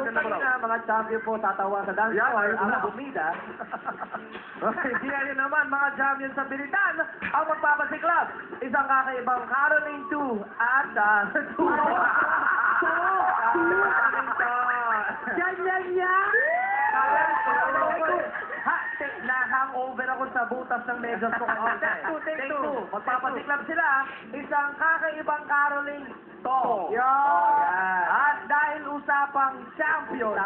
mga champion po tatawa sa dance floor, ang bumida. Hindi rin naman mga champion sa bilitan ang magpapasiklab. Isang kakaibang Caroline 2 at Ganyan yan! Na-hangover ako sa butas ng medyas ko kanina. Take two. Magpapasiklab sila. Isang kakaibang Caroline to. At dahil usapang champion,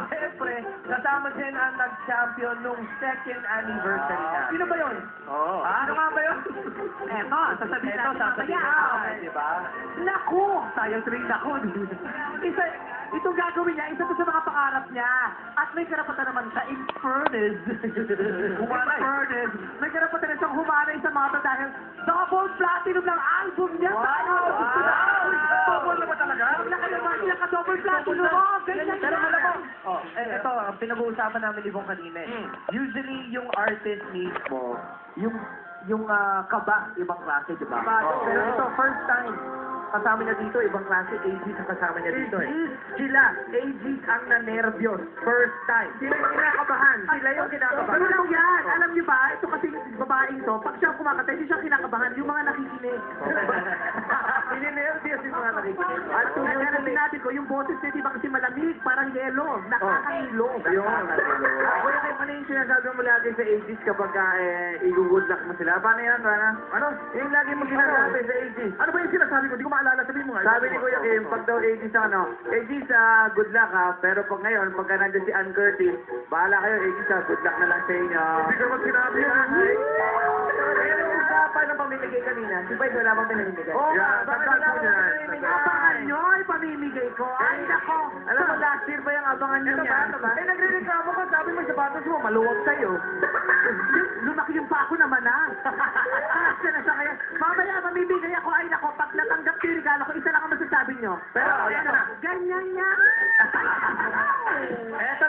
siyempre, kasama siya ang nag-champion nung second anniversary na. Sino ba yun? Ano nga ba yun? Eto, sasabihin natin mamaya. Okay, di ba? Naku! Sayang train ako. Itong gagawin niya, isa to sa mga pangarap niya. At may karapatan naman sa in fairness. May karapatan na siyang humanay sa mga to dahil double platinum ng album niya. Double na ba talaga? Naka-double platinum. Ganyan Pero alam mo, ito, ang pinag-uusapan namin ni Bong kanina. Usually, yung artist mismo, yung kaba, ibang klase, di ba? Pero ito, first time. Kasama niya dito, ibang klase, AGs ang kasama niya dito Sila, AGs ang na-nervyos. First time. Sila yung kinakabahan. Pero lang yan, alam niyo ba, ito kasi babaeng to, pag siya kumakanta, hindi siya kinakabahan, yung mga nakikinig. Ninenervyos yung mga nakikinig. At tulad na sinabi ko, yung boses niya, di ba kasi malamig, parang yelo, nakakahilo. Ako yung sinasabi mo lagi sa 80s kapag i-good luck mo sila. Paano yan, Rana? Ano? Yung lagi mo ginasabi sa 80s. Ano ba yung sinasabi ko? Di ko maalala, sabihin mo nga. Sabi ni Kuya Kim, pag daw 80s ano, 80s good luck ha, pero pag ngayon, pagka nandiyan si Ann Curtis, bahala kayo 80s good luck na lang sa inyo. Hindi ka mag-sinabi yan. Pero usapan ng pamimigay kanina, di ba ito wala bang pinamimigay? Oo nga, bakit wala bang pinamimigay? Abangan nyo, ipamimigay ko. Ay, nako. Alam mo, last year ba yung abangan nyo yan? Nagre-reklamo ka, sabi mo yung sapatos mo, maluwag sa'yo. Lumaki yung pako naman Kasi na siya kaya. Mamaya, mamimigay ako. Ay, nako, pag natanggap yung regalo ko, isa lang ang masasabi nyo. Pero, ganyan yan. Eto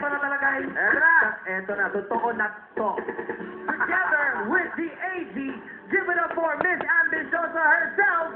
na talaga. Eto na, totoo na to. Together with the AG, give it up for Miss Ambitiosa herself,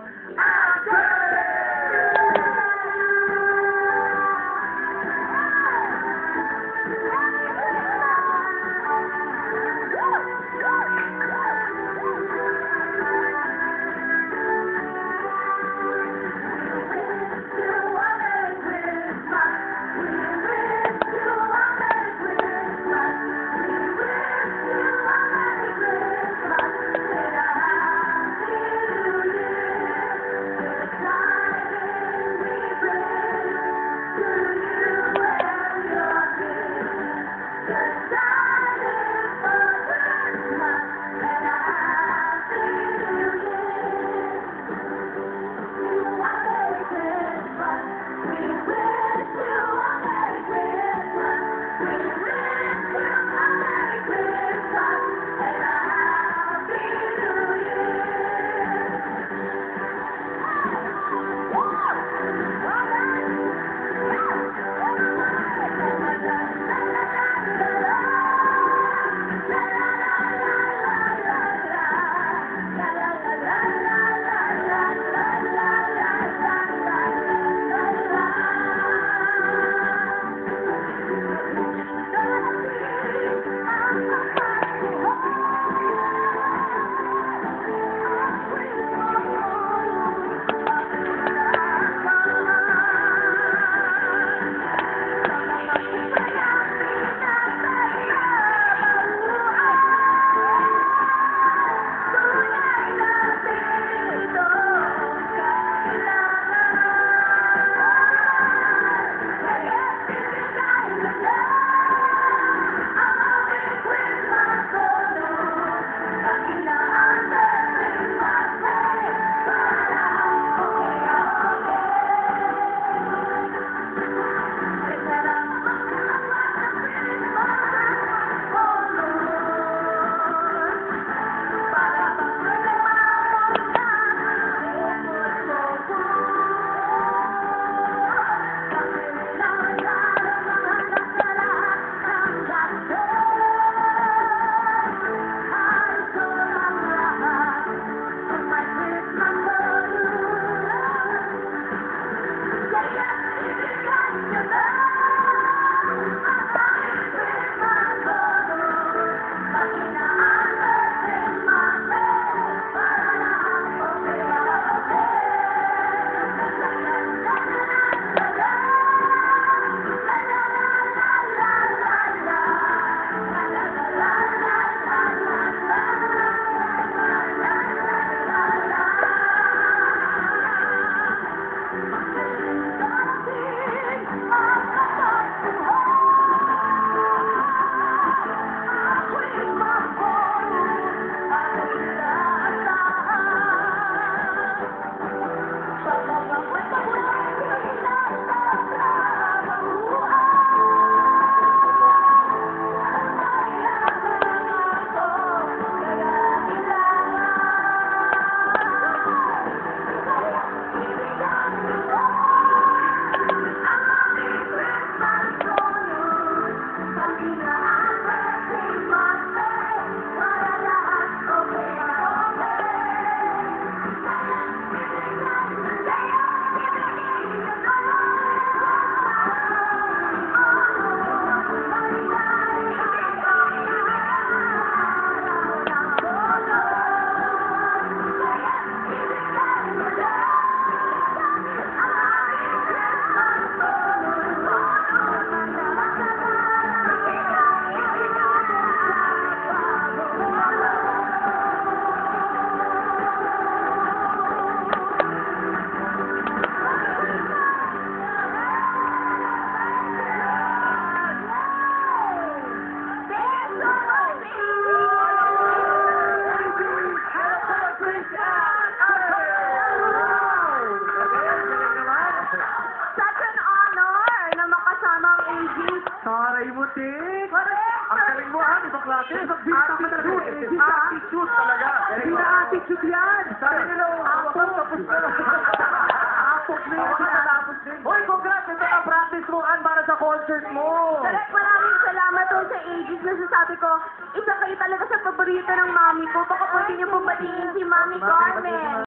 Aegis. Taray mo, Tik. Correct! Ang galing mo, ha? Ibang klase. Attitude talaga. Hindi na attitude yan. Sabi nila, tapos na. Tapos na yan. Tapos din. Hoy, congrats. Ito ang practice mo, Ann, para sa concert mo. Correct, maraming salamat po sa Aegis. Nasasabi ko, isa kayo talaga sa paborito ng mami ko. Baka pwede niyo po batiin si Mami Carmen.